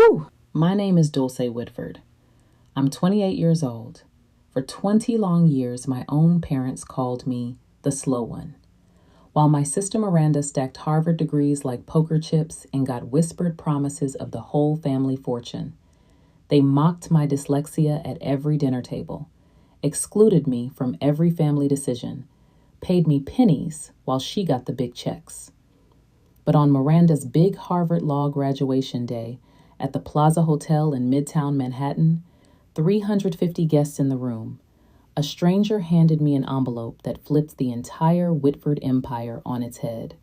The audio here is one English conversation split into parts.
Whew! My name is Dulce Whitford. I'm 28 years old. For 20 long years, my own parents called me the slow one. While my sister Miranda stacked Harvard degrees like poker chips and got whispered promises of the whole family fortune, they mocked my dyslexia at every dinner table, excluded me from every family decision, paid me pennies while she got the big checks. But on Miranda's big Harvard Law graduation day at the Plaza Hotel in Midtown Manhattan, 350 guests in the room, a stranger handed me an envelope that flipped the entire Whitford empire on its head.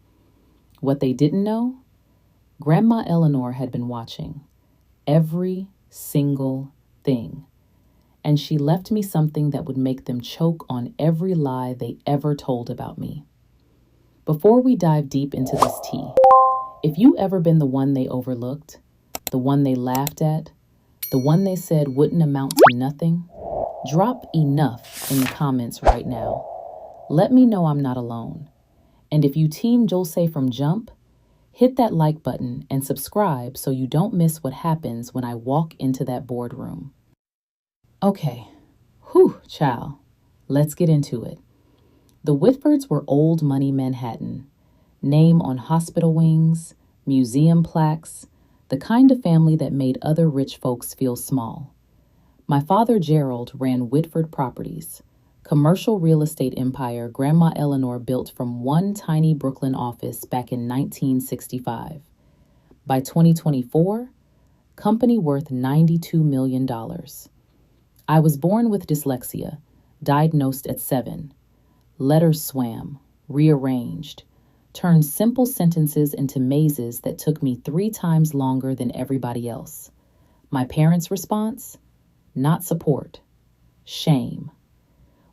What they didn't know? Grandma Eleanor had been watching every single thing, and she left me something that would make them choke on every lie they ever told about me. Before we dive deep into this tea, if you ever been the one they overlooked, the one they laughed at, the one they said wouldn't amount to nothing, drop enough in the comments right now. Let me know I'm not alone. And if you team Dulce from Jump, hit that like button and subscribe so you don't miss what happens when I walk into that boardroom. Okay, child, let's get into it. The Whitfords were old money Manhattan, name on hospital wings, museum plaques, the kind of family that made other rich folks feel small. My father Gerald ran Whitford Properties, commercial real estate empire Grandma Eleanor built from one tiny Brooklyn office back in 1965. By 2024, company worth $92 million. I was born with dyslexia, diagnosed at 7. Letters swam, rearranged, turned simple sentences into mazes that took me 3 times longer than everybody else. My parents' response? Not support, shame.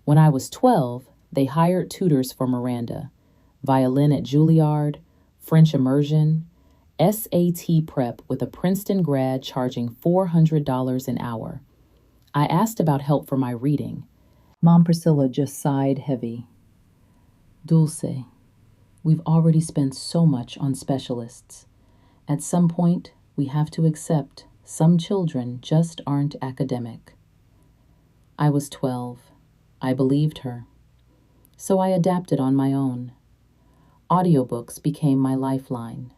When I was 12, they hired tutors for Miranda, violin at Juilliard, French immersion, SAT prep with a Princeton grad charging $400 an hour. I asked about help for my reading. Mom Priscilla just sighed heavy. Dulce, we've already spent so much on specialists. At some point, we have to accept some children just aren't academic. I was 12. I believed her. So I adapted on my own. Audiobooks became my lifeline.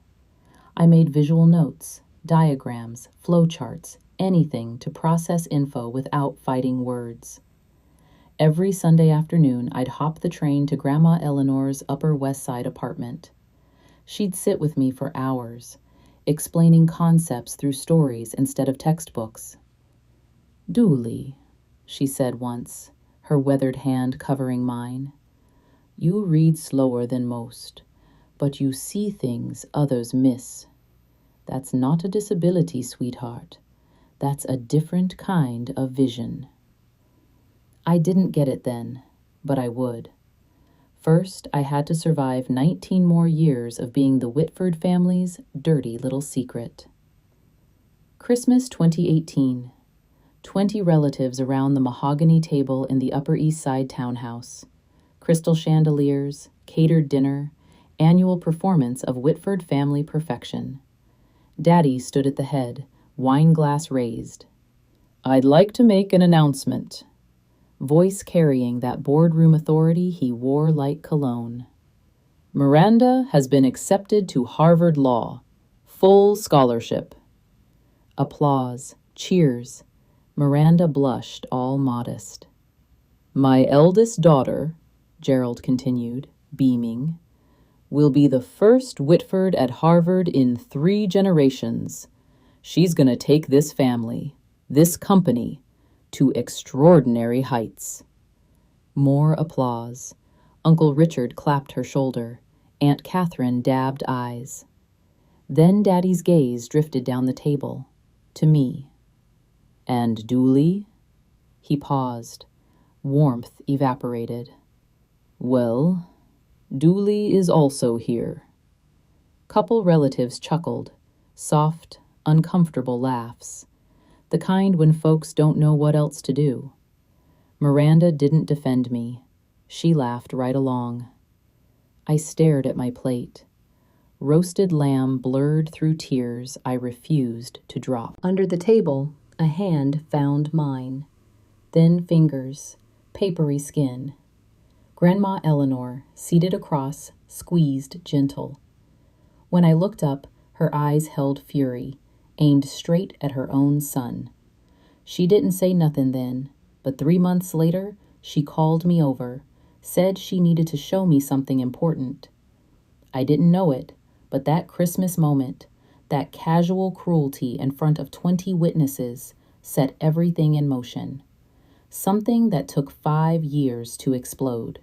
I made visual notes, diagrams, flowcharts, anything to process info without fighting words. Every Sunday afternoon, I'd hop the train to Grandma Eleanor's Upper West Side apartment. She'd sit with me for hours, explaining concepts through stories instead of textbooks. Dooley, she said once, her weathered hand covering mine. You read slower than most, but you see things others miss. That's not a disability, sweetheart. That's a different kind of vision. I didn't get it then, but I would. First, I had to survive 19 more years of being the Whitford family's dirty little secret. Christmas 2018. 20 relatives around the mahogany table in the Upper East Side townhouse. Crystal chandeliers, catered dinner, annual performance of Whitford family perfection. Daddy stood at the head, wine glass raised. I'd like to make an announcement. Voice carrying that boardroom authority he wore like cologne. Miranda has been accepted to Harvard Law. Full scholarship. Applause, cheers. Miranda blushed, all modest. My eldest daughter, Gerald continued, beaming, will be the first Whitford at Harvard in 3 generations. She's gonna take this family, this company, to extraordinary heights. More applause. Uncle Richard clapped her shoulder. Aunt Catherine dabbed eyes. Then Daddy's gaze drifted down the table, to me. And Dooley? He paused. Warmth evaporated. Well, Dooley is also here. Couple relatives chuckled, soft, uncomfortable laughs. The kind when folks don't know what else to do. Miranda didn't defend me. She laughed right along. I stared at my plate. roasted lamb blurred through tears I refused to drop. Under the table, a hand found mine. Thin fingers, papery skin. Grandma Eleanor, seated across, squeezed gentle. When I looked up, her eyes held fury, aimed straight at her own son. She didn't say nothing then, but 3 months later, she called me over, said she needed to show me something important. I didn't know it, but that Christmas moment, that casual cruelty in front of 20 witnesses, set everything in motion. Something that took 5 years to explode.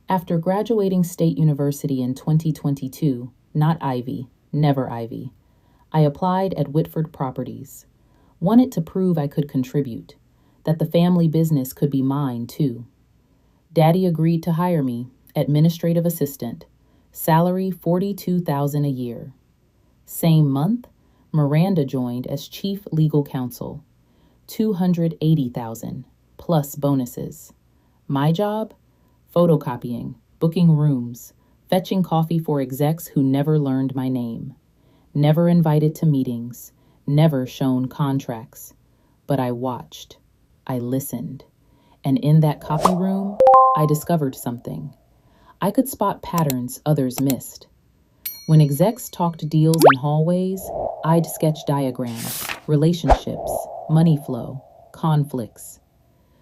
After graduating State University in 2022, not Ivy, never Ivy, I applied at Whitford Properties. Wanted to prove I could contribute, that the family business could be mine too. Daddy agreed to hire me, administrative assistant, salary $42,000 a year. Same month, Miranda joined as chief legal counsel, $280,000 plus bonuses. My job? Photocopying, booking rooms, fetching coffee for execs who never learned my name, never invited to meetings, never shown contracts. But I watched, I listened, and in that copy room, I discovered something. I could spot patterns others missed. When execs talked deals in hallways, I'd sketch diagrams, relationships, money flow, conflicts.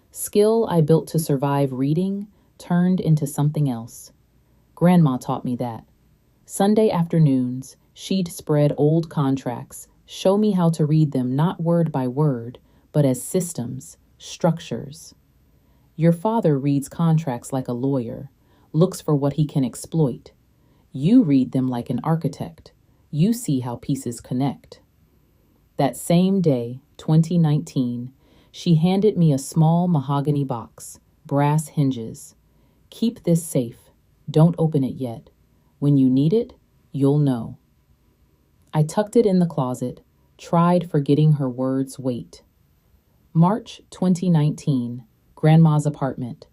Skill I built to survive reading turned into something else. Grandma taught me that. Sunday afternoons, she'd spread old contracts, show me how to read them not word by word, but as systems, structures. Your father reads contracts like a lawyer, looks for what he can exploit. You read them like an architect. You see how pieces connect. That same day, 2019, she handed me a small mahogany box, brass hinges. Keep this safe. Don't open it yet. When you need it, you'll know. I tucked it in the closet, tried forgetting her words' weight. March 2019, Grandma's apartment.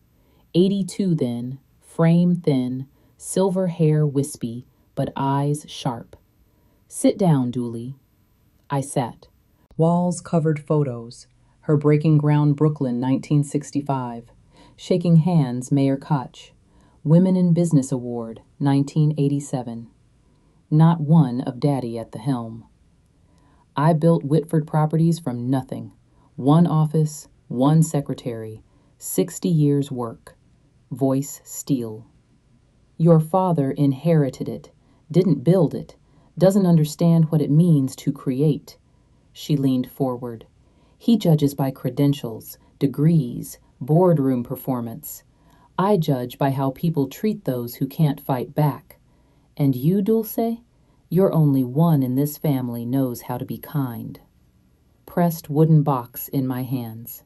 82 then, frame thin, silver hair wispy, but eyes sharp. Sit down, Dooley. I sat. Walls covered photos. Her Breaking Ground Brooklyn 1965. Shaking Hands, Mayor Koch. Women in Business Award 1987. Not one of Daddy at the helm. I built Whitford Properties from nothing. One office, one secretary, 60 years' work. Voice steel. Your father inherited it, didn't build it, doesn't understand what it means to create. She leaned forward. He judges by credentials, degrees, boardroom performance. I judge by how people treat those who can't fight back. And you, Dulce? You're only one in this family knows how to be kind. Pressed wooden box in my hands.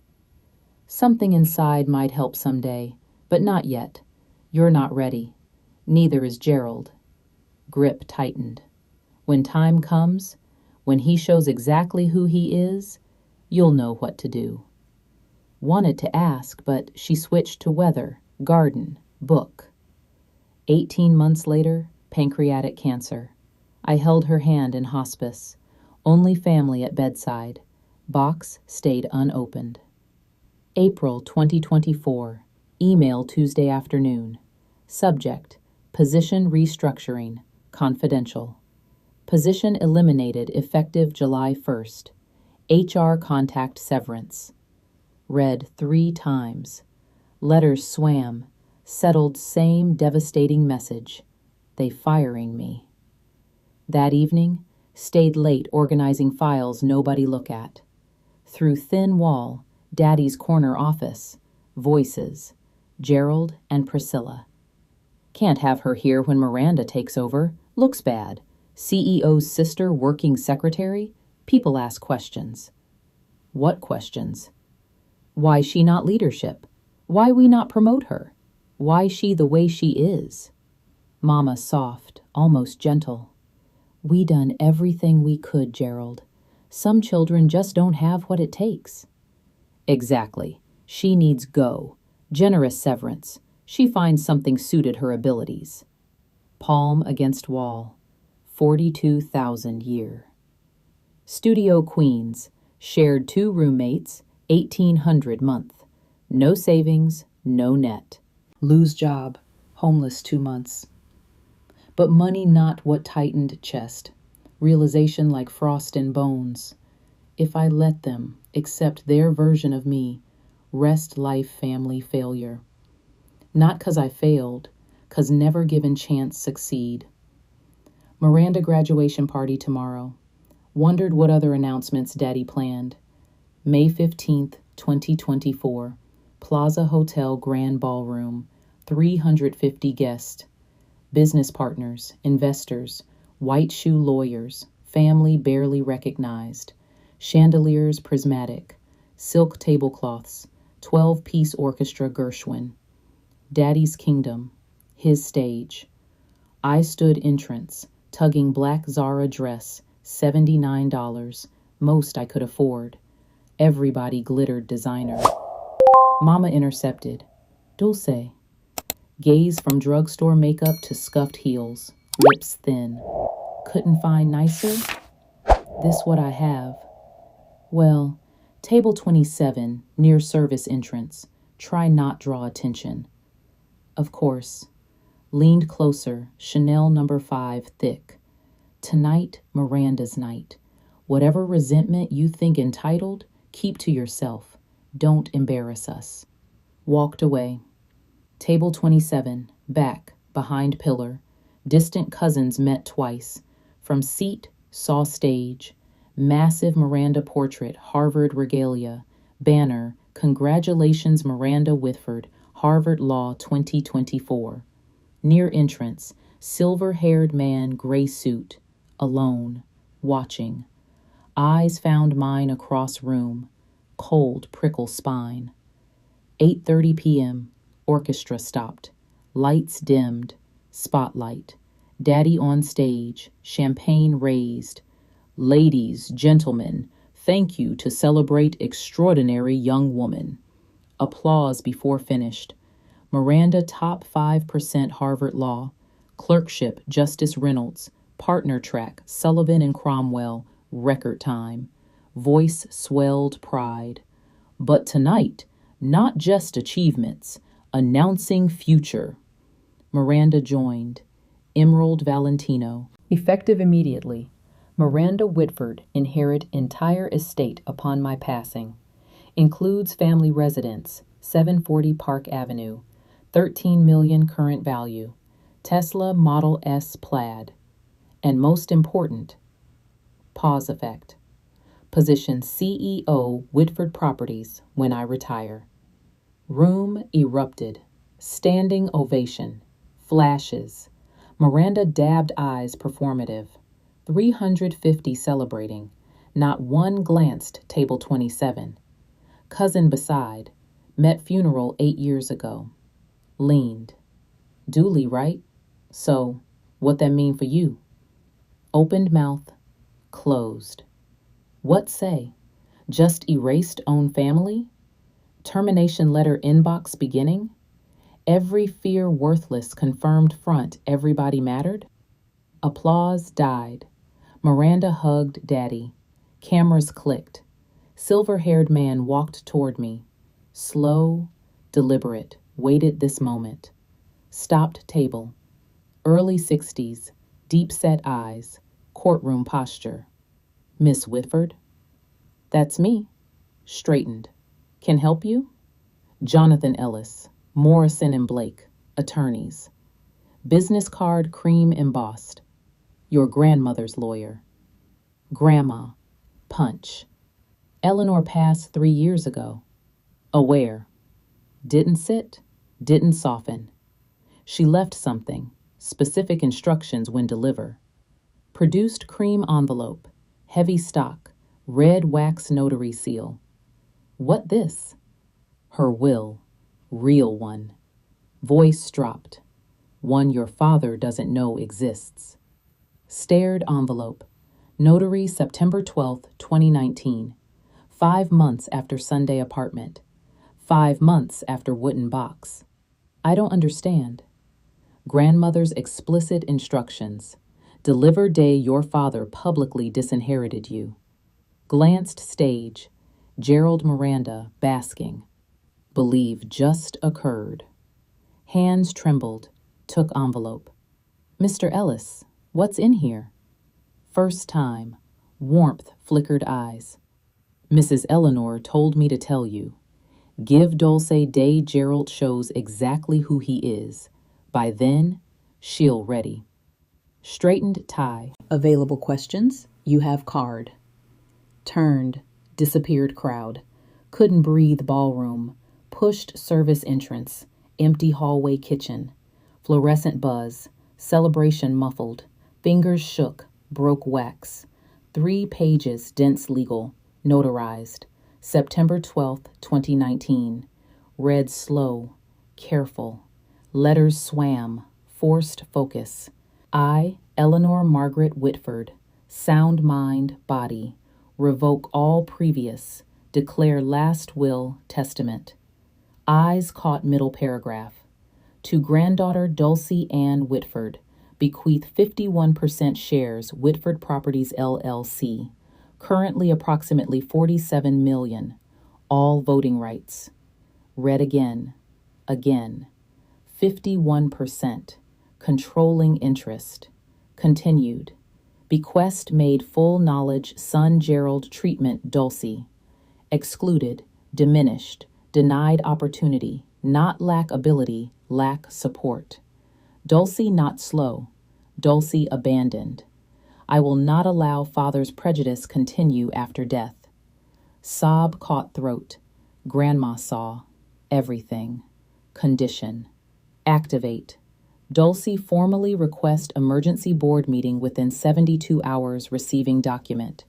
Something inside might help someday, but not yet. You're not ready. Neither is Gerald. Grip tightened. When time comes, when he shows exactly who he is, you'll know what to do. Wanted to ask, but she switched to weather, garden, book. 18 months later, pancreatic cancer. I held her hand in hospice. Only family at bedside. Box stayed unopened. April 2024. Email Tuesday afternoon. Subject: Position restructuring. Confidential. Position eliminated effective July 1st. HR contact severance. Read 3 times. Letters swam. Settled same devastating message. They firing me. That evening, stayed late organizing files nobody look at. Through thin wall, Daddy's corner office. Voices. Gerald and Priscilla. Can't have her here when Miranda takes over. Looks bad. CEO's sister working secretary? People ask questions. What questions? Why she not leadership? Why we not promote her? Why she the way she is? Mama soft, almost gentle. We done everything we could, Gerald. Some children just don't have what it takes. Exactly. She needs go. Generous severance. She finds something suited her abilities. Palm against wall. 42,000 year. Studio Queens, shared 2 roommates, 1,800 month. No savings, no net. Lose job, homeless 2 months. But money not what tightened chest. Realization like frost in bones. If I let them accept their version of me, rest life family failure. Not 'cause I failed, 'cause never given chance succeed. Miranda graduation party tomorrow. Wondered what other announcements Daddy planned. May 15th, 2024. Plaza Hotel Grand Ballroom. 350 guests. Business partners, investors, white shoe lawyers, family barely recognized. Chandeliers prismatic. Silk tablecloths. 12-piece orchestra Gershwin. Daddy's kingdom. His stage. I stood entrance, tugging black Zara dress, $79, most I could afford. Everybody glittered designer. Mama intercepted. Dulce. Gaze from drugstore makeup to scuffed heels, lips thin. Couldn't find nicer? This what I have. Well, table 27, near service entrance. Try not draw attention. Of course. Leaned closer, Chanel number 5 thick. Tonight, Miranda's night. Whatever resentment you think entitled, keep to yourself. Don't embarrass us. Walked away. Table 27, back, behind pillar. Distant cousins met twice. From seat, saw stage. Massive Miranda portrait, Harvard regalia. Banner, congratulations Miranda Whitford, Harvard Law 2024. Near entrance, silver-haired man, gray suit. Alone, watching. Eyes found mine across room. Cold prickle spine. 8:30 p.m. Orchestra stopped. Lights dimmed. Spotlight. Daddy on stage. Champagne raised. Ladies, gentlemen, thank you to celebrate extraordinary young woman. Applause before finished. Miranda top 5% Harvard Law. Clerkship Justice Reynolds. Partner track Sullivan and Cromwell. Record time. Voice swelled pride. But tonight, not just achievements, announcing future. Miranda joined. Emerald Valentino. Effective immediately. Miranda Whitford inherit entire estate upon my passing. Includes family residence, 740 Park Avenue, 13 million current value, Tesla Model S Plaid, and most important, pause effect. Position CEO Whitford Properties when I retire. Room erupted. Standing ovation. Flashes. Miranda dabbed eyes performative. 350 celebrating. Not one glanced table 27. Cousin beside. Met funeral 8 years ago. Leaned. Duly, right? So, what that mean for you? Opened mouth. Closed. What say? Just erased own family? Termination letter inbox beginning? Every fear worthless confirmed front everybody mattered? Applause died. Miranda hugged Daddy. Cameras clicked. Silver-haired man walked toward me. Slow, deliberate, waited this moment. Stopped table. Early 60s, deep-set eyes, courtroom posture. Miss Whitford? That's me. Straightened. Can help you? Jonathan Ellis, Morrison and Blake, attorneys. Business card cream embossed. Your grandmother's lawyer. Grandma, punch. Eleanor passed 3 years ago. Aware. Didn't sit, didn't soften. She left something, specific instructions when deliver. Produced cream envelope, heavy stock, red wax notary seal. What this? Her will, real one. Voice dropped. One your father doesn't know exists. Stared envelope. Notary September 12th, 2019. 5 months after Sunday apartment. 5 months after wooden box. I don't understand. Grandmother's explicit instructions. Deliver day your father publicly disinherited you. Glanced stage, Gerald Miranda basking. Believe just occurred. Hands trembled, took envelope. Mr. Ellis, what's in here? First time, warmth flickered eyes. Mrs. Eleanor told me to tell you. Give Dulce day Gerald shows exactly who he is. By then, she'll ready. Straightened tie. Available questions. You have card. Turned. Disappeared crowd. Couldn't breathe ballroom. Pushed service entrance. Empty hallway kitchen. Fluorescent buzz. Celebration muffled. Fingers shook. Broke wax. 3 pages dense legal. Notarized. September 12th, 2019. Read slow. Careful. Letters swam. Forced focus. I, Eleanor Margaret Whitford, sound mind, body, revoke all previous, declare last will, testament. Eyes caught middle paragraph. To granddaughter Dulce Ann Whitford, bequeath 51% shares Whitford Properties LLC, currently approximately 47 million, all voting rights. Read again, 51%. Controlling interest. Continued. Bequest made full knowledge son Gerald treatment Dulce. Excluded, diminished, denied opportunity, not lack ability, lack support. Dulce not slow. Dulce abandoned. I will not allow father's prejudice continue after death. Sob caught throat. Grandma saw. Everything. Condition. Activate. Dulce formally request emergency board meeting within 72 hours receiving document.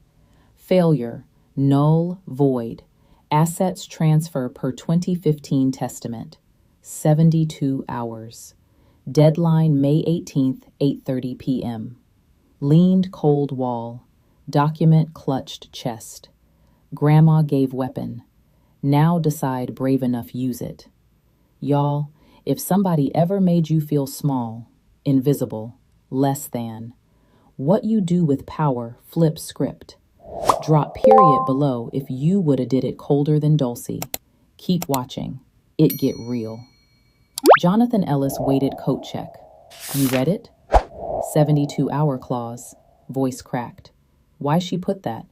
Failure, null, void. Assets transfer per 2015 testament. 72 hours. Deadline May 18th, 8:30 p.m. Leaned cold wall. Document clutched chest. Grandma gave weapon. Now decide brave enough use it. Y'all, if somebody ever made you feel small, invisible, less than, what you do with power, flip script. Drop period below if you woulda did it colder than Dulce. Keep watching. It get real. Jonathan Ellis waited coat check. You read it? 72-hour clause. Voice cracked. Why she put that?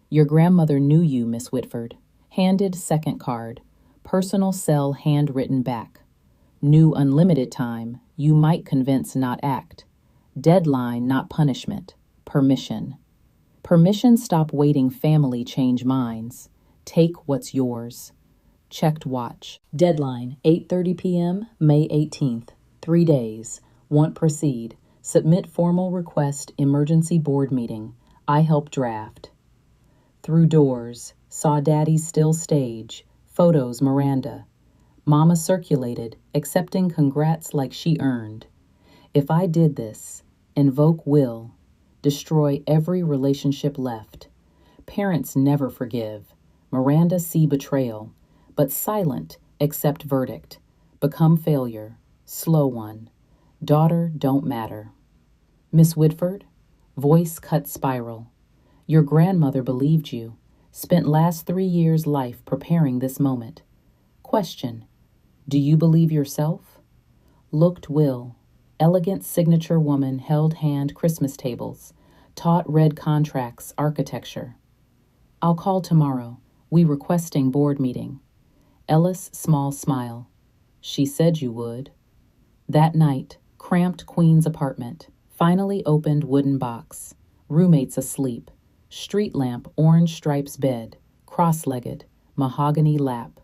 Your grandmother knew you, Miss Whitford. Handed second card. Personal cell handwritten back. New unlimited time, you might convince not act. Deadline not punishment. Permission. Permission stop waiting family change minds. Take what's yours. Checked watch. Deadline 8:30 p.m. May 18th. 3 days. Want proceed. Submit formal request emergency board meeting. I help draft. Through doors. Saw daddy still stage. Photos Miranda. Mama circulated, accepting congrats like she earned. If I did this, invoke will, destroy every relationship left. Parents never forgive. Miranda see betrayal, but silent, accept verdict. Become failure, slow one. Daughter don't matter. Miss Whitford, voice cut spiral. Your grandmother believed you, spent last 3 years' life preparing this moment. Question. Do you believe yourself? Looked will. Elegant signature woman held hand Christmas tables. Taught read contracts, architecture. I'll call tomorrow. We requesting board meeting. Ellis small smile. She said you would. That night, cramped Queen's apartment. Finally opened wooden box. Roommates asleep. Street lamp orange stripes bed. Cross-legged. Mahogany lap.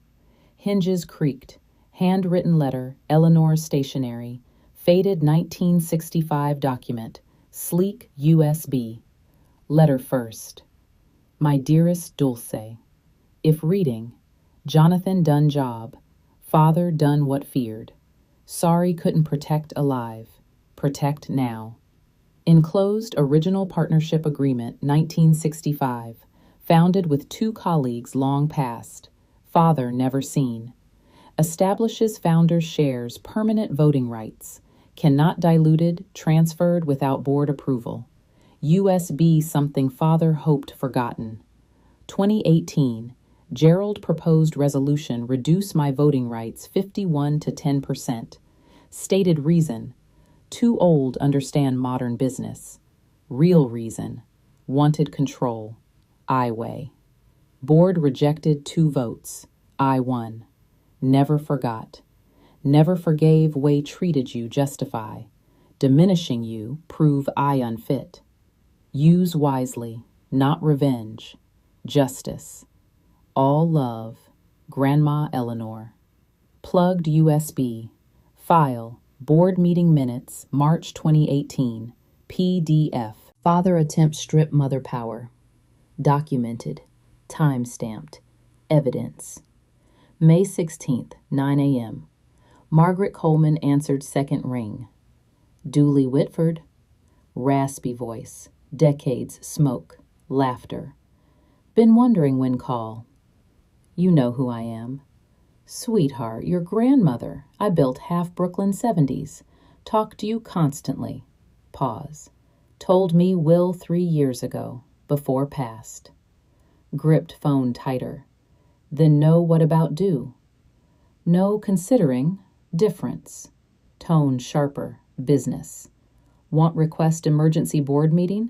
Hinges creaked. Handwritten letter, Eleanor stationery, faded 1965 document, sleek USB. Letter first. My dearest Dulce, if reading, Jonathan done job, father done what feared. Sorry couldn't protect alive, protect now. Enclosed original partnership agreement 1965, founded with 2 colleagues long past, father never seen. Establishes founders' shares permanent voting rights, Cannot diluted, transferred without board approval. USB something father hoped forgotten. 2018. Gerald proposed resolution reduce my voting rights 51 to 10%. Stated reason. Too old understand modern business. Real reason. Wanted control. I weigh. Board rejected 2 votes. I won. Never forgot. Never forgave way treated you justify. Diminishing you prove I unfit. Use wisely, not revenge. Justice. All love. Grandma Eleanor. Plugged USB. File. Board meeting minutes, March 2018. PDF. Father attempt strip mother power. Documented. Time-stamped. Evidence. May 16th, 9 a.m. Margaret Coleman answered second ring. Dulce Whitford. Raspy voice. Decades smoke. Laughter. Been wondering when call. You know who I am. Sweetheart, your grandmother. I built half Brooklyn 70s. Talked to you constantly. Pause. Told me will 3 years ago, before passed. Gripped phone tighter. Then know what about do? No considering. Difference. Tone sharper. Business. Want request emergency board meeting?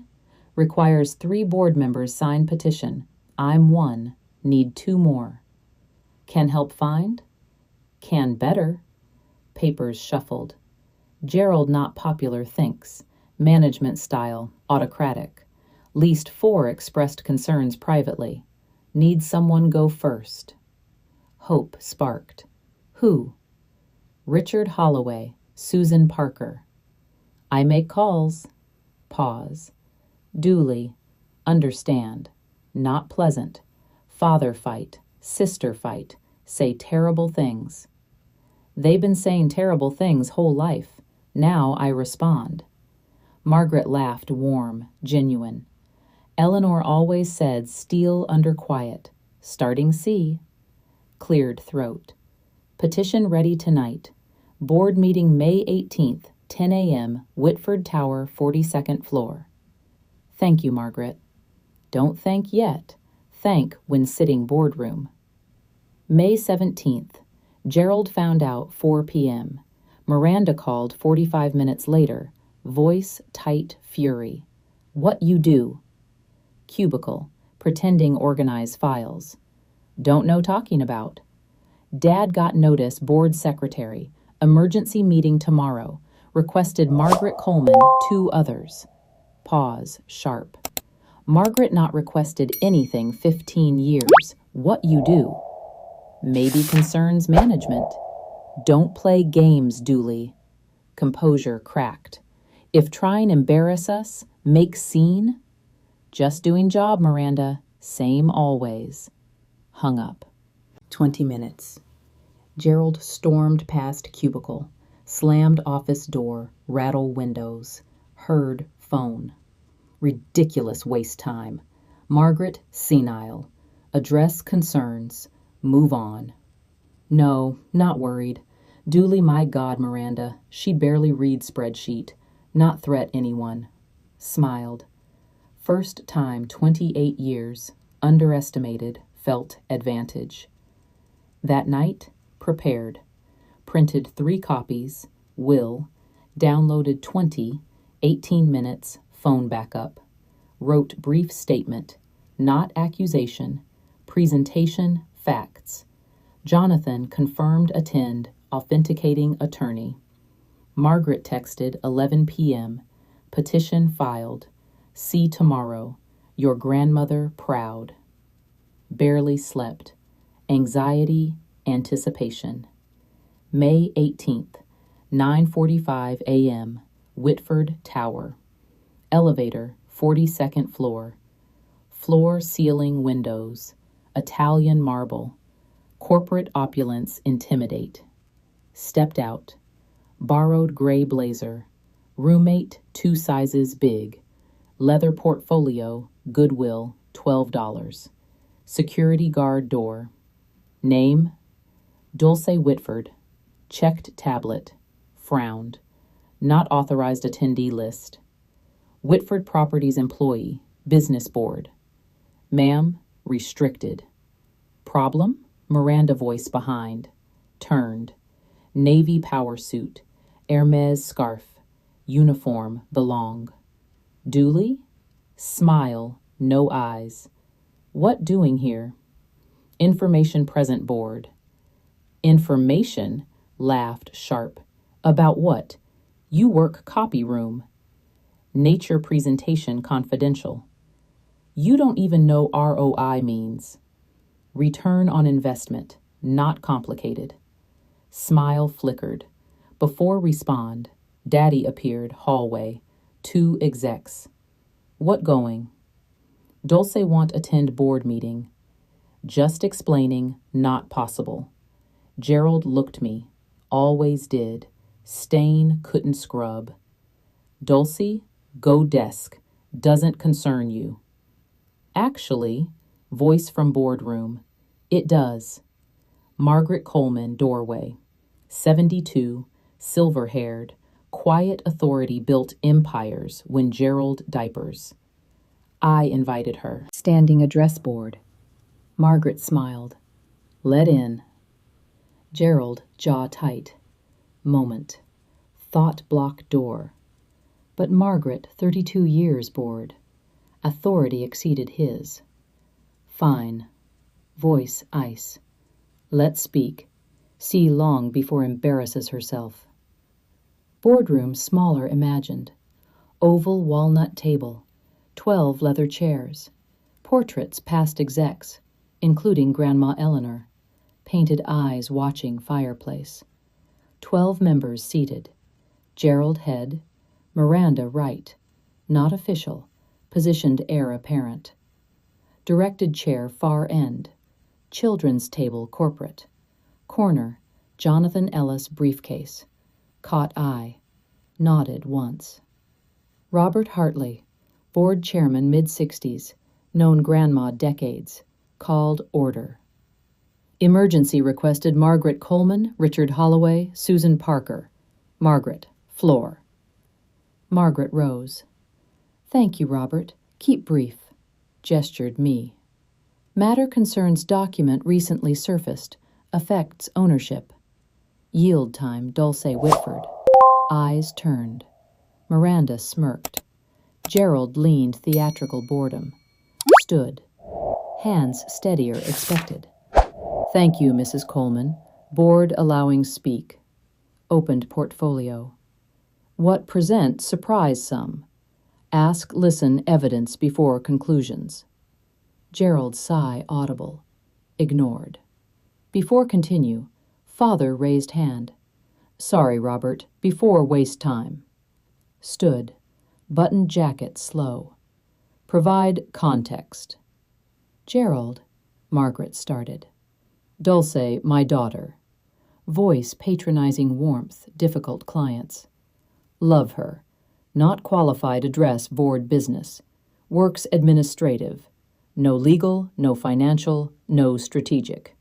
Requires 3 board members sign petition. I'm 1. Need 2 more. Can help find? Can better. Papers shuffled. Gerald not popular thinks. Management style, autocratic. Least 4 expressed concerns privately. Need someone go first. Hope sparked. Who? Richard Holloway, Susan Parker. I make calls. Pause. Duly. Understand. Not pleasant. Father fight. Sister fight. Say terrible things. They been saying terrible things whole life. Now I respond. Margaret laughed warm, genuine. Eleanor always said steal under quiet. Starting C. Cleared throat. Petition ready tonight. Board meeting May 18th, 10 a.m., Whitford Tower, 42nd floor. Thank you, Margaret. Don't thank yet. Thank when sitting boardroom. May 17th. Gerald found out 4 p.m. Miranda called 45 minutes later. Voice tight fury. What you do? Cubicle. Pretending organize files. Don't know talking about. Dad got notice board secretary. Emergency meeting tomorrow. Requested Margaret Coleman, 2 others. Pause, sharp. Margaret not requested anything 15 years. What you do? Maybe concerns management. Don't play games, Dooley. Composure cracked. If trying embarrass us, make scene? Just doing job, Miranda. Same always. Hung up. 20 minutes. Gerald stormed past cubicle, slammed office door, rattle windows, heard phone. Ridiculous waste time. Margaret, senile. Address concerns. Move on. No, not worried. Duly, my God, Miranda. She barely reads spreadsheet. Not threat anyone. Smiled. First time 28 years. Underestimated. Felt advantage. That night, prepared. Printed 3 copies. Will. Downloaded 20. 18 minutes. Phone backup. Wrote brief statement. Not accusation. Presentation. Facts. Jonathan confirmed attend. Authenticating attorney. Margaret texted 11 p.m. Petition filed. See tomorrow. Your grandmother proud. Barely slept. Anxiety, anticipation. May 18th, 9:45 a.m. Whitford Tower. Elevator, 42nd floor. Floor ceiling windows. Italian marble. Corporate opulence intimidate. Stepped out. Borrowed gray blazer. Roommate 2 sizes big. Leather portfolio, Goodwill, $12. Security guard door. Name? Dulce Whitford. Checked tablet. Frowned. Not authorized attendee list. Whitford Properties employee, business board. Ma'am, restricted. Problem? Miranda voice behind. Turned. Navy power suit. Hermes scarf. Uniform, belong. Duly? Smile, no eyes. What doing here? Information present board. Information? Laughed sharp. About what? You work copy room. Nature presentation confidential. You don't even know ROI means. Return on investment, not complicated. Smile flickered. Before respond, Daddy appeared, hallway. 2 execs. What going? Dulce want attend board meeting. Just explaining, not possible. Gerald looked me. Always did. Stain couldn't scrub. Dulce, go desk. Doesn't concern you. Actually, voice from boardroom. It does. Margaret Coleman, doorway. 72, silver-haired. Quiet authority built empires when Gerald diapers. I invited her. Standing address board. Margaret smiled. Let in. Gerald, jaw tight. Moment. Thought block door. But Margaret, 32 years bored. Authority exceeded his. Fine. Voice ice. Let's speak. See long before embarrasses herself. Boardroom smaller imagined. Oval walnut table. 12 leather chairs. Portraits past execs, including Grandma Eleanor. Painted eyes watching fireplace. 12 members seated. Gerald head. Miranda right. Not official. Positioned heir apparent. Directed chair far end. Children's table corporate. Corner, Jonathan Ellis briefcase. Caught eye. Nodded once. Robert Hartley, board chairman mid-60s, known grandma decades. Called order. Emergency requested Margaret Coleman, Richard Holloway, Susan Parker. Margaret, floor. Margaret rose. Thank you, Robert. Keep brief. Gestured me. Matter concerns document recently surfaced. Affects ownership. Yield time, Dulce Whitford. Eyes turned. Miranda smirked. Gerald leaned theatrical boredom. Stood. Hands steadier expected. Thank you, Mrs. Coleman. Board allowing speak. Opened portfolio. What present surprise some. Ask, listen, evidence before conclusions. Gerald sigh audible. Ignored. Before continue, father raised hand. Sorry, Robert, before waste time. Stood. Buttoned jacket slow. Provide context. Gerald, Margaret started. Dulce, my daughter. Voice patronizing warmth, difficult clients. Love her. Not qualified address board business. Works administrative. No legal, no financial, no strategic.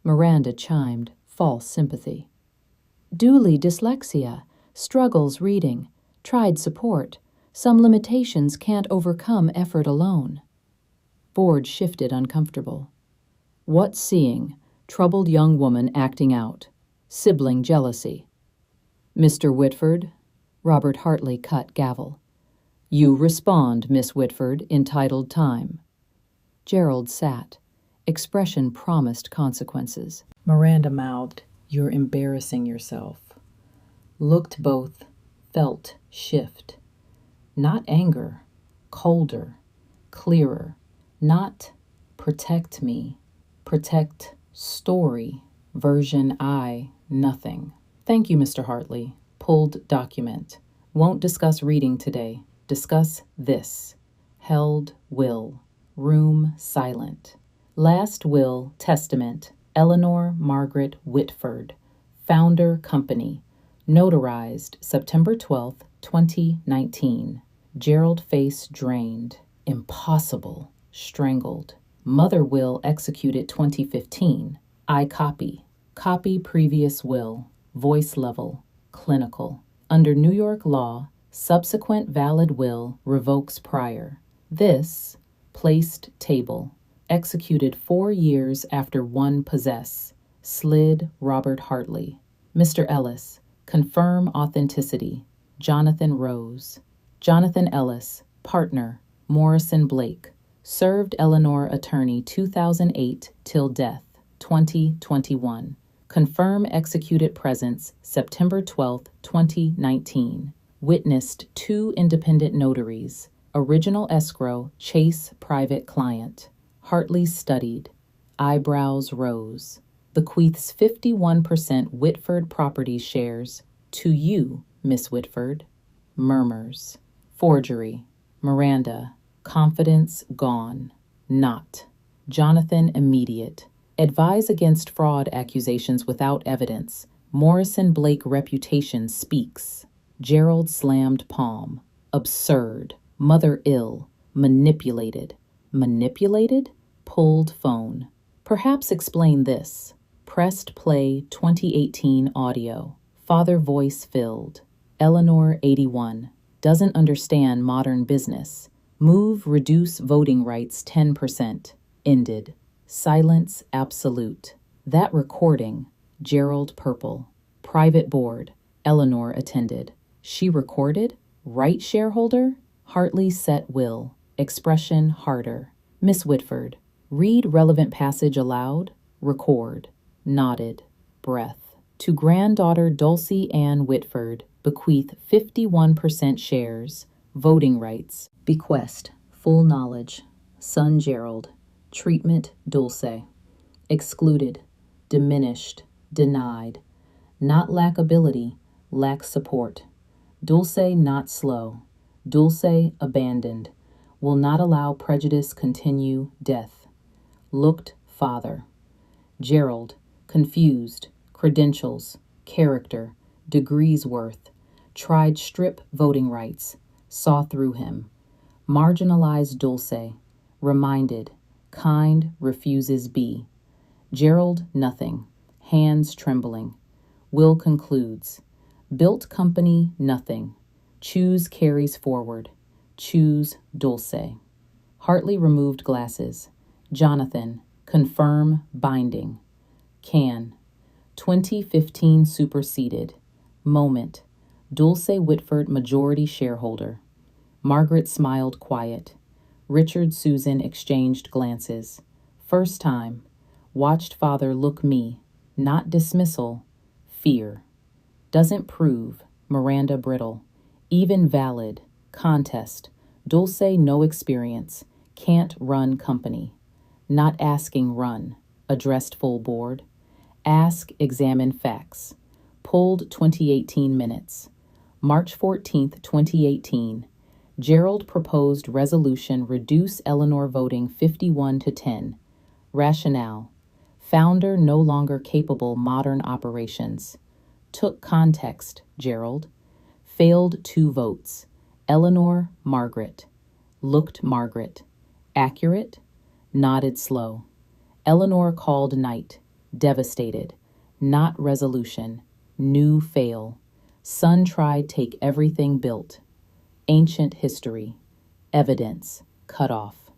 Miranda chimed, false sympathy. Duly dyslexia. Struggles reading. Tried support. Some limitations can't overcome effort alone. Board shifted uncomfortable. What seeing? Troubled young woman acting out. Sibling jealousy. Mr. Whitford. Robert Hartley cut gavel. You respond, Miss Whitford, entitled time. Gerald sat. Expression promised consequences. Miranda mouthed, You're embarrassing yourself. Looked both, felt shift. Not anger, colder, clearer. Not protect me, protect story, version I, nothing. Thank you, Mr. Hartley. Pulled document. Won't discuss reading today. Discuss this. Held will. Room silent. Last will, testament. Eleanor Margaret Whitford. Founder company. Notarized September 12th, 2019. Gerald face drained. Impossible. Strangled. Mother will executed 2015. I copy. Copy previous will. Voice level. Clinical. Under New York law, subsequent valid will revokes prior. This placed table, executed 4 years after one possess, slid Robert Hartley. Mr. Ellis, confirm authenticity. Jonathan Rose. Jonathan Ellis, partner, Morrison Blake. Served Eleanor attorney 2008 till death, 2021. Confirm executed presence September 12, 2019. Witnessed 2 independent notaries. Original escrow, Chase private client. Hartley studied. Eyebrows rose. Bequeaths 51% Whitford property shares to you, Miss Whitford. Murmurs. Forgery. Miranda. Confidence gone. Not. Jonathan immediate. Advise against fraud accusations without evidence. Morrison Blake reputation speaks. Gerald slammed palm. Absurd. Mother ill. Manipulated. Manipulated? Pulled phone. Perhaps explain this. Pressed play 2018 audio. Father voice filled. Eleanor 81. Doesn't understand modern business. Move reduce voting rights 10%. Ended. Silence absolute. That recording. Gerald Purple. Private board. Eleanor attended. She recorded? Right shareholder? Hartley set will. Expression harder. Miss Whitford. Read relevant passage aloud. Record. Nodded. Breath. To granddaughter Dulce Ann Whitford, bequeath 51% shares, voting rights. Bequest. Full knowledge. Son Gerald. Treatment Dulce. Excluded. Diminished. Denied. Not lack ability. Lack support. Dulce not slow. Dulce abandoned. Will not allow prejudice continue death. Looked father. Gerald, confused, credentials, character, degrees worth, tried strip voting rights, saw through him. Marginalized Dulce, reminded, kind refuses be. Gerald nothing, hands trembling. Will concludes. Built company nothing. Choose carries forward. Choose Dulce. Hartley removed glasses. Jonathan, confirm binding. Can. 2015 superseded. Moment. Dulce Whitford majority shareholder. Margaret smiled quiet. Richard Susan exchanged glances. First time. Watched father look me. Not dismissal. Fear. Doesn't prove. Miranda brittle. Even valid. Contest. Dulce no experience. Can't run company. Not asking run. Addressed full board. Ask examine facts. Pulled 2018 minutes. March 14th, 2018. Gerald proposed resolution reduce Eleanor voting 51 to 10. Rationale. Founder no longer capable modern operations. Took context, Gerald. Failed 2 votes. Eleanor, Margaret. Looked Margaret. Accurate? Nodded slow. Eleanor called night. Devastated. Not resolution. New fail. Son tried take everything built. Ancient history. Evidence. Cut off.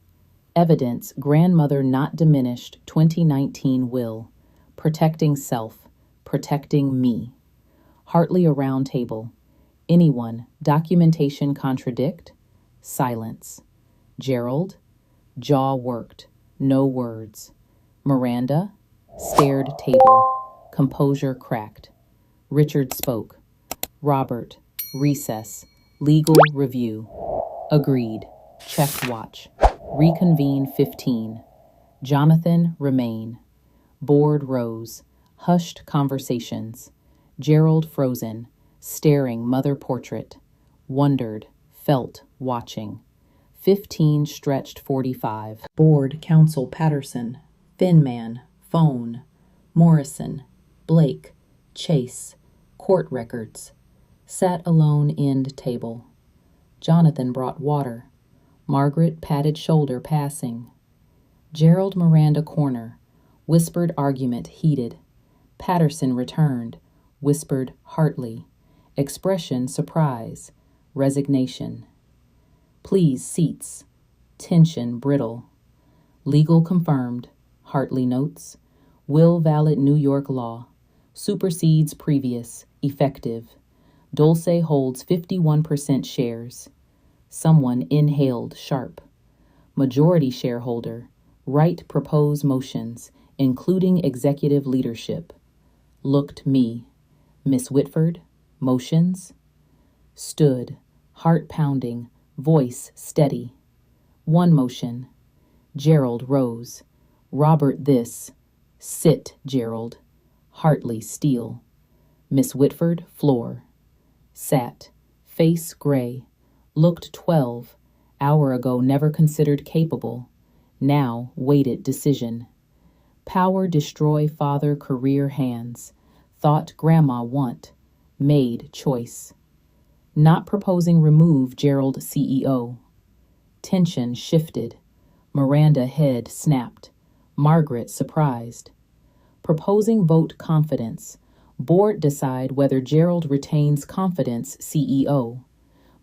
Evidence grandmother not diminished 2019 will. Protecting self. Protecting me. Hartley around table. Anyone. Documentation contradict? Silence. Gerald. Jaw worked. No words. Miranda. Stared table. Composure cracked. Richard spoke. Robert. Recess. Legal review. Agreed. Check watch. Reconvene 15. Jonathan remain. Board rose. Hushed conversations. Gerald frozen. Staring mother portrait. Wondered. Felt watching. 15 stretched 45. Board counsel Patterson. Finman. Phone. Morrison. Blake. Chase. Court records. Sat alone end table. Jonathan brought water. Margaret patted shoulder passing. Gerald Miranda corner. Whispered argument heated. Patterson returned. Whispered Hartley. Expression, surprise, resignation. Please, seats. Tension, brittle. Legal confirmed, Hartley notes. Will valid New York law. Supersedes previous, effective. Dulce holds 51% shares. Someone inhaled sharp. Majority shareholder. Right propose motions, including executive leadership. Looked me. Miss Whitford, motions. Stood, heart pounding, voice steady. One motion. Gerald rose. Robert this. Sit, Gerald. Hartley steel. Miss Whitford floor. Sat, face gray. Looked 12. Hour ago never considered capable. Now waited decision. Power destroy father career hands. Thought grandma want. Made choice. Not proposing remove Gerald CEO. Tension shifted. Miranda head snapped. Margaret surprised. Proposing vote confidence. Board decide whether Gerald retains confidence CEO.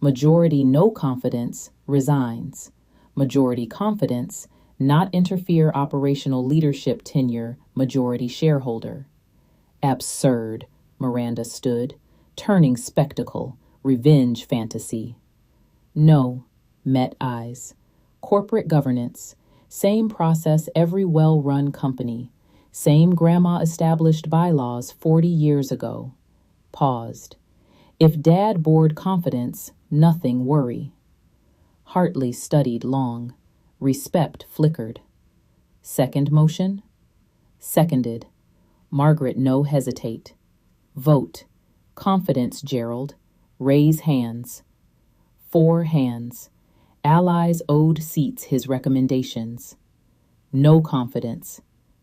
Majority no confidence resigns. Majority confidence not interfere operational leadership tenure majority shareholder. Absurd, Miranda stood, turning spectacle, revenge fantasy. No, met eyes. Corporate governance, same process every well-run company, same grandma established bylaws 40 years ago. Paused. If dad board confidence, nothing worry. Hartley studied long. Respect flickered. Second motion? Seconded. Margaret no hesitate. Vote. Confidence, Gerald. Raise hands. 4 hands. Allies owed seats his recommendations. No confidence.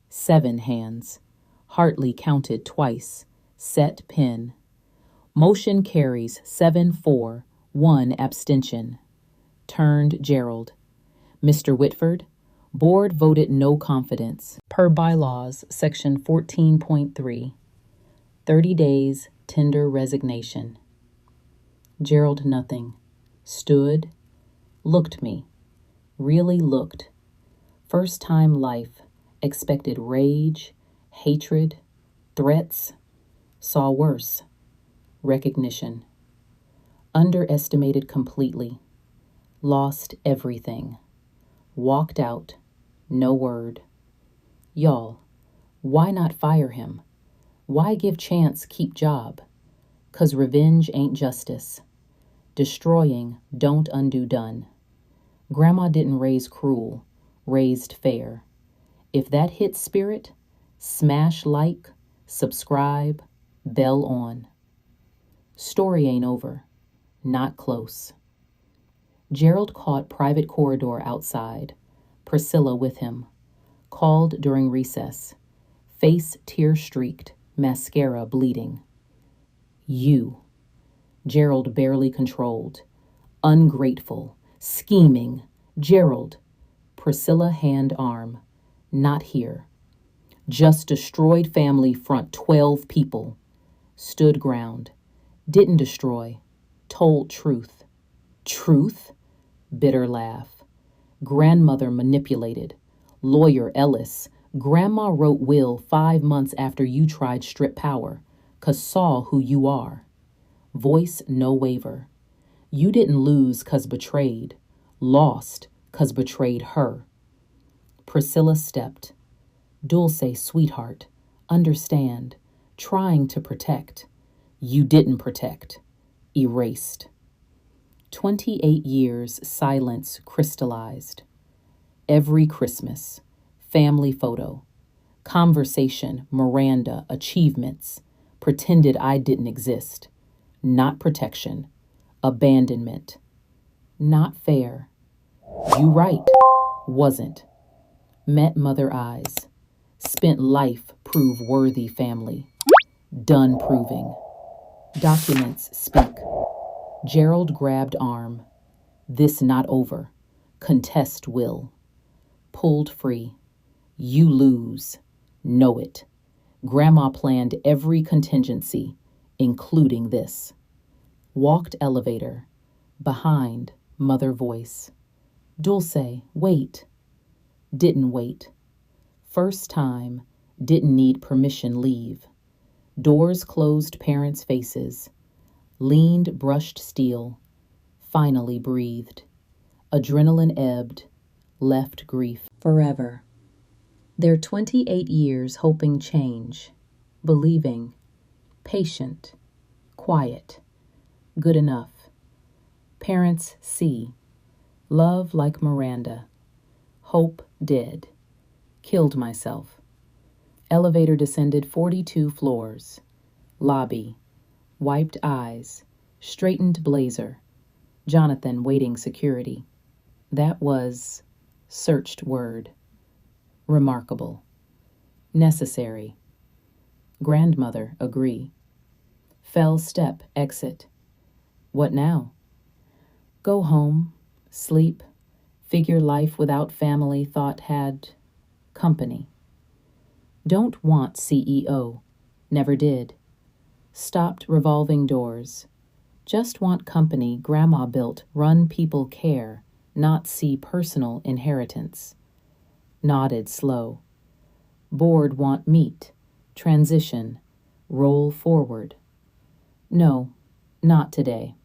7 hands. Hartley counted twice. Set pin. Motion carries 7-4, 1 abstention. Turned Gerald. Mr. Whitford, board voted no confidence. Per bylaws, section 14.3. 30 days, tender resignation. Gerald nothing. Stood. Looked me. Really looked. First time life. Expected rage, hatred, threats. Saw worse. Recognition. Underestimated completely. Lost everything. Walked out. No word. Y'all, why not fire him? Why give chance keep job? 'Cause revenge ain't justice. Destroying don't undo done. Grandma didn't raise cruel, raised fair. If that hits spirit, smash like, subscribe, bell on. Story ain't over. Not close. Gerald caught private corridor outside. Priscilla with him. Called during recess. Face tear-streaked, mascara bleeding. You. Gerald barely controlled. Ungrateful. Scheming. Gerald. Priscilla hand arm. Not here. Just destroyed family front 12 people. Stood ground. Didn't destroy. Told truth. Truth? Bitter laugh. Grandmother manipulated. Lawyer Ellis. Grandma wrote will 5 months after you tried strip power, 'cause saw who you are. Voice no waver. You didn't lose 'cause betrayed. Lost 'cause betrayed her. Priscilla stepped. Dulce, sweetheart. Understand. Trying to protect. You didn't protect. Erased. 28 years silence crystallized. Every Christmas. Family photo. Conversation, Miranda, achievements. Pretended I didn't exist. Not protection. Abandonment. Not fair. You right. Wasn't. Met mother eyes. Spent life prove worthy family. Done proving. Documents speak. Gerald grabbed arm. This not over. Contest will. Pulled free. You lose. Know it. Grandma planned every contingency, including this. Walked elevator. Behind, mother voice. Dulce, wait. Didn't wait. First time, didn't need permission leave. Doors closed parents' faces. Leaned brushed steel. Finally breathed. Adrenaline ebbed. Left grief. Forever. Their 28 years hoping change. Believing. Patient. Quiet. Good enough. Parents see. Love like Miranda. Hope dead. Killed myself. Elevator descended 42 floors. Lobby. Wiped eyes. Straightened blazer. Jonathan waiting security. That was searched word. Remarkable. Necessary. Grandmother agree. Fell step exit. What now? Go home, sleep, figure life without family thought had company. Don't want CEO, never did. Stopped revolving doors. Just want company grandma built, run people care, not see personal inheritance. Nodded slow. Bored want meet, transition, roll forward. No, not today.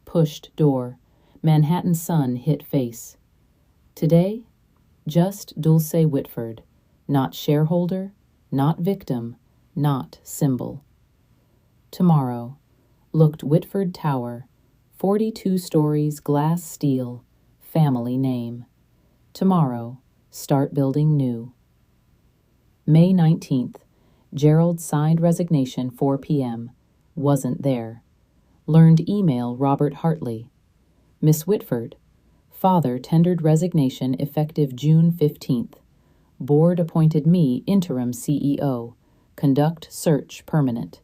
Pushed door. Manhattan sun hit face. Today, just Dulce Whitford, not shareholder, not victim, not symbol. Tomorrow, looked Whitford Tower, 42 stories glass steel, family name. Tomorrow, start building new. May 19th, Gerald signed resignation 4 p.m. Wasn't there. Learned email Robert Hartley. Miss Whitford, father tendered resignation effective June 15th. Board appointed me interim CEO. Conduct search permanent.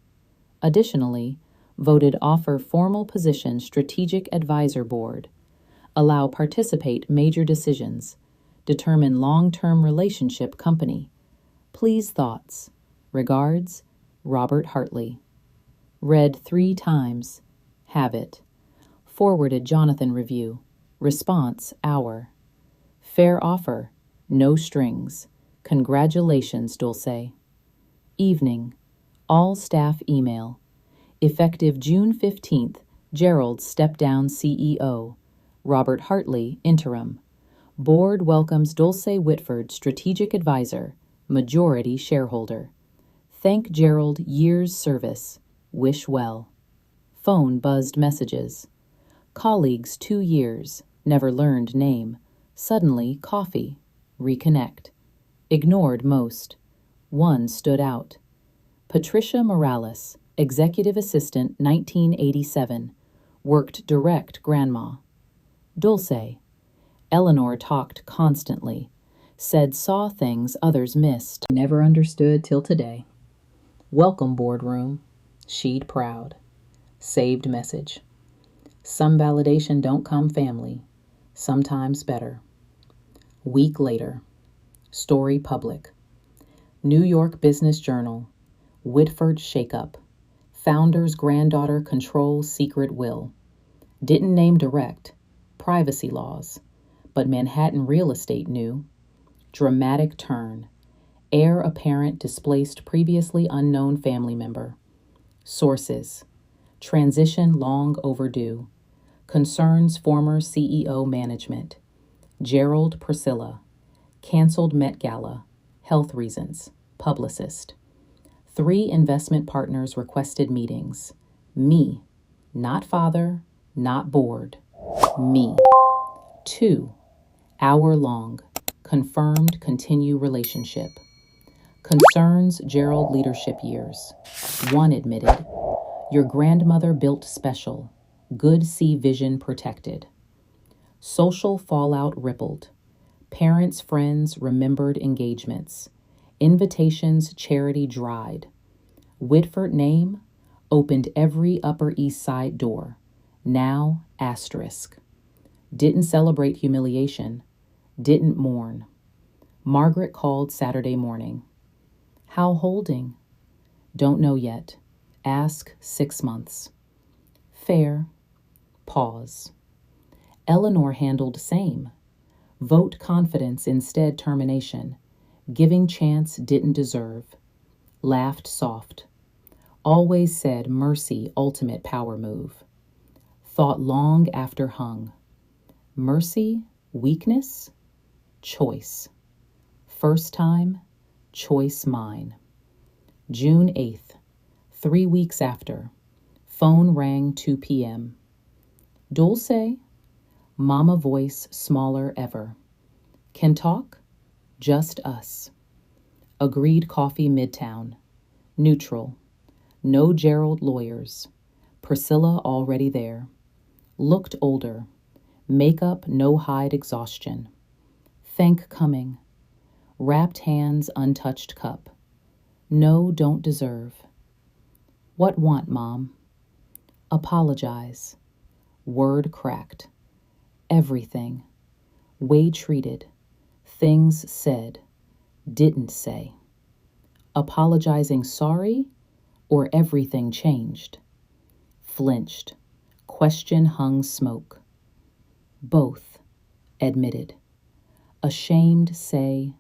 Additionally, voted offer formal position strategic advisor board. Allow participate major decisions. Determine long-term relationship company. Please thoughts. Regards, Robert Hartley. Read 3 times. Have it. Forwarded Jonathan review. Response hour. Fair offer. No strings. Congratulations, Dulce. Evening. All staff email. Effective June 15th, Gerald step down CEO. Robert Hartley interim. Board welcomes Dulce Whitford strategic advisor, majority shareholder. Thank Gerald years service. Wish well. Phone buzzed messages. Colleagues 2 years, never learned name. Suddenly coffee. Reconnect. Ignored most. One stood out. Patricia Morales, executive assistant 1987. Worked direct grandma. Dulce. Eleanor talked constantly. Said saw things others missed. Never understood till today. Welcome, boardroom. She'd proud. Saved message. Some validation don't come family. Sometimes better. Week later. Story public. New York Business Journal. Whitford shakeup. Founder's granddaughter controls secret will. Didn't name direct. Privacy laws. But Manhattan real estate knew. Dramatic turn. Heir apparent displaced previously unknown family member. Sources. Transition long overdue. Concerns former CEO management. Gerald Priscilla. Canceled Met Gala. Health reasons. Publicist. 3 investment partners requested meetings. Me. Not father, not board. Me. 2. Hour long. Confirmed continue relationship. Concerns Gerald leadership years. 1 admitted. Your grandmother built special. Good see vision protected. Social fallout rippled. Parents, friends remembered engagements. Invitations charity dried. Whitford name opened every Upper East Side door. Now asterisk. Didn't celebrate humiliation. Didn't mourn. Margaret called Saturday morning. How holding? Don't know yet. Ask 6 months. Fair. Pause. Eleanor handled same. Vote confidence instead termination. Giving chance didn't deserve. Laughed soft. Always said mercy ultimate power move. Thought long after hung. Mercy, weakness, choice. First time, choice mine. June 8th, 3 weeks after. Phone rang 2 p.m. Dulce, mama voice smaller ever. Can talk? Just us. Agreed coffee midtown. Neutral. No Gerald lawyers. Priscilla already there. Looked older. Makeup no hide exhaustion. Thank coming. Wrapped hands untouched cup. No, don't deserve. What want, Mom? Apologize. Word cracked. Everything. Way treated. Things said. Didn't say. Apologizing sorry or everything changed? Flinched. Question hung smoke. Both. Admitted. Ashamed say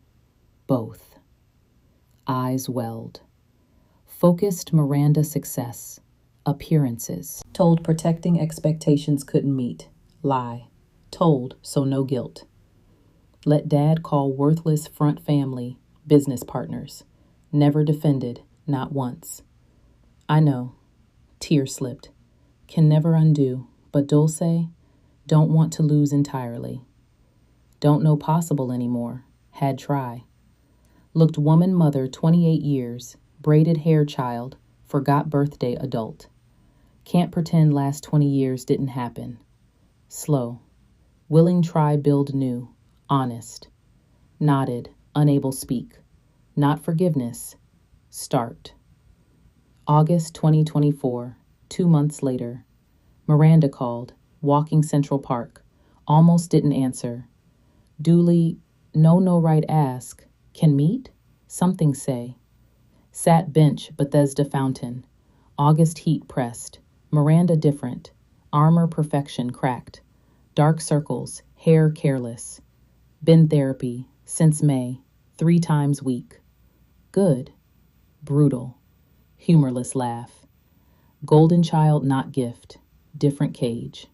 both. Eyes welled. Focused Miranda success. Appearances. Told protecting expectations couldn't meet. Lie. Told so no guilt. Let dad call worthless front family, business partners. Never defended, not once. I know. Tear slipped. Can never undo, but Dulce, don't want to lose entirely. Don't know possible anymore. Had try. Looked woman mother 28 years, braided hair child, forgot birthday adult. Can't pretend last 20 years didn't happen. Slow. Willing try build new. Honest. Nodded, unable speak. Not forgiveness. Start. August 2024, 2 months later. Miranda called, walking Central Park. Almost didn't answer. Duly, no right ask. Can meet? Something say. Sat bench Bethesda fountain. August heat pressed. Miranda different. Armor perfection cracked. Dark circles, hair careless. Been therapy, since May, 3 times week. Good. Brutal. Humorless laugh. Golden child not gift. Different cage.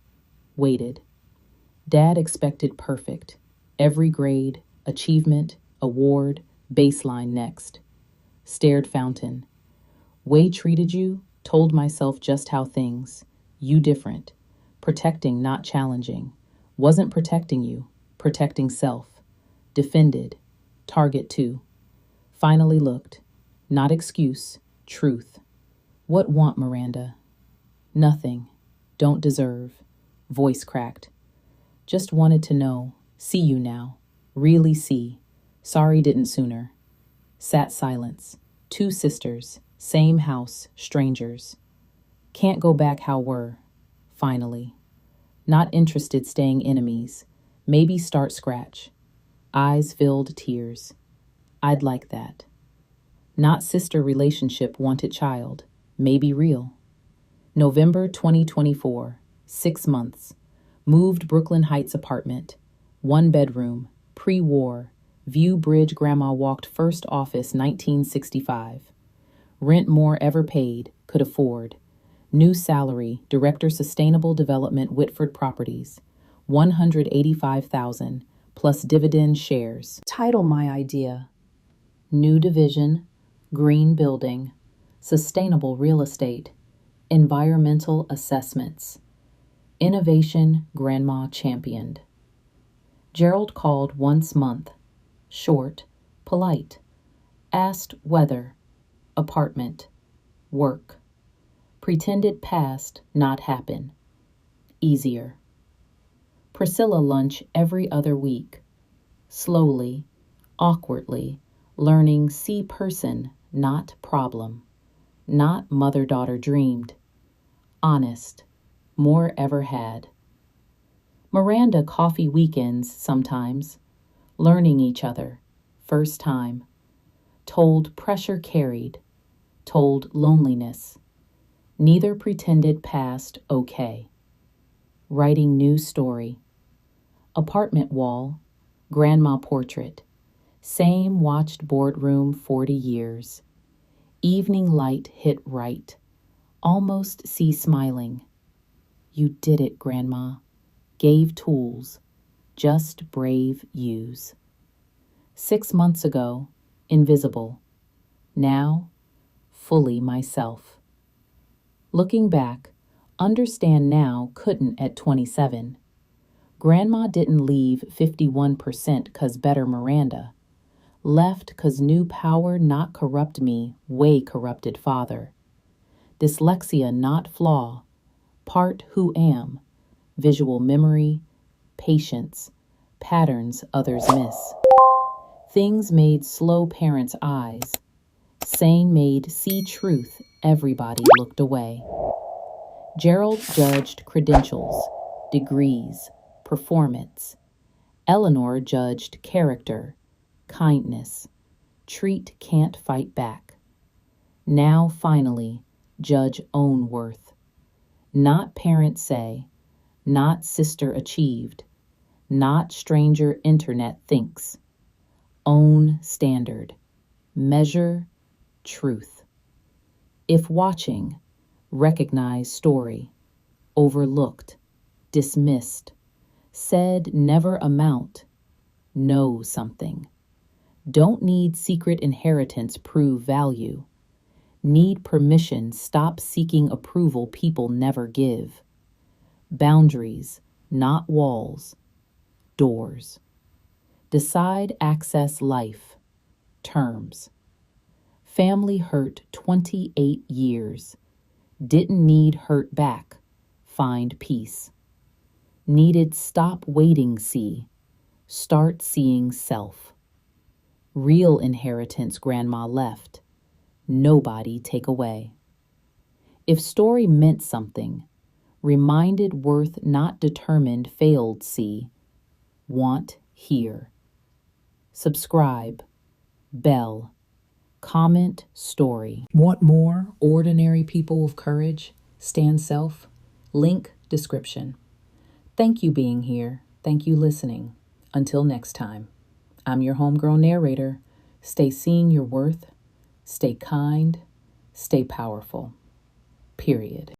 Waited. Dad expected perfect. Every grade, achievement, award, baseline next. Stared fountain. Way treated you, told myself just how things. You different. Protecting, not challenging. Wasn't protecting you. Protecting self. Defended. Target 2. Finally looked. Not excuse. Truth. What want, Miranda? Nothing. Don't deserve. Voice cracked. Just wanted to know. See you now. Really see. Sorry didn't sooner. Sat silence. 2 sisters. Same house. Strangers. Can't go back how were. Finally. Not interested staying enemies. Maybe start scratch. Eyes filled tears. I'd like that. Not sister relationship wanted child. Maybe real. November 2024. 6 months. Moved Brooklyn Heights apartment. 1 bedroom. Pre-war. View Bridge grandma walked first office 1965. Rent more ever paid. Could afford. New salary, Director Sustainable Development Whitford Properties, $185,000 plus dividend shares. Title my idea. New division, green building, sustainable real estate, environmental assessments. Innovation grandma championed. Gerald called once month. Short, polite. Asked weather, apartment, work. Pretended past not happen. Easier. Priscilla lunch every other week. Slowly, awkwardly, learning see person, not problem. Not mother-daughter dreamed. Honest. More ever had. Miranda coffee weekends sometimes. Learning each other. First time. Told pressure carried. Told loneliness. Neither pretended past okay. Writing new story. Apartment wall, grandma portrait. Same watched boardroom 40 years. Evening light hit right. Almost see smiling. You did it, grandma. Gave tools. Just brave use. 6 months ago, invisible. Now, fully myself. Looking back, understand now couldn't at 27. Grandma didn't leave 51% 'cause better Miranda. Left 'cause new power not corrupt me, way corrupted father. Dyslexia not flaw, part who am, visual memory, patience, patterns others miss. Things made slow parents' eyes, sane made see truth, everybody looked away. Gerald judged credentials, degrees, performance. Eleanor judged character, kindness. Treat can't fight back. Now finally, judge own worth. Not parents say, not sister achieved, not stranger internet thinks. Own standard. Measure truth. If watching, recognize story. Overlooked, dismissed, said never amount. Know something. Don't need secret inheritance prove value. Need permission stop seeking approval people never give. Boundaries, not walls. Doors. Decide access life. Terms. Family hurt 28 years. Didn't need hurt back. Find peace. Needed stop waiting see. Start seeing self. Real inheritance grandma left. Nobody take away. If story meant something, reminded worth not determined failed see. Want here. Subscribe. Bell. Comment story. Want more ordinary people of courage? Stand self? Link description. Thank you being here. Thank you listening. Until next time, I'm your homegrown narrator. Stay seeing your worth. Stay kind. Stay powerful. Period.